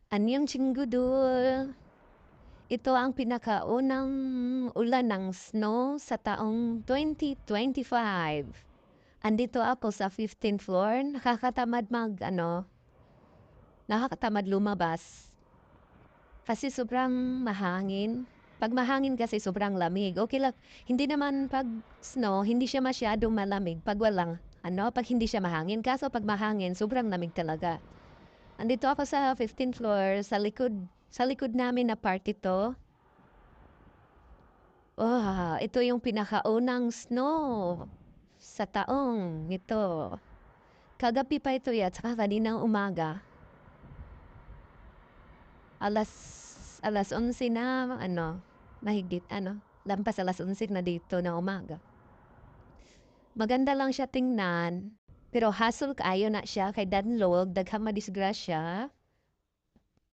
Anyong Chinggudul. Ito ang pinakaunang ulan ng snow sa taong 2025. Andito ako sa 15th floor, nakakatamad lumabas. Kasi sobrang mahangin. Pag mahangin kasi sobrang lamig. Okay lang, hindi naman pag snow, hindi siya masyadong malamig pag pag hindi siya mahangin. Kaso pag mahangin, sobrang lamig talaga. Andito ako sa 15th floor, sa likod namin na party to. Ito yung pinakaunang snow sa taong ito. Kagabi pa ito ya, tsaka kaninang umaga. Alas, alas 11 na, mahigit, lampas alas 11 na dito na umaga. Maganda lang siya tingnan, pero hassle kaayo na siya kay Danlog, daghang madisgrasya.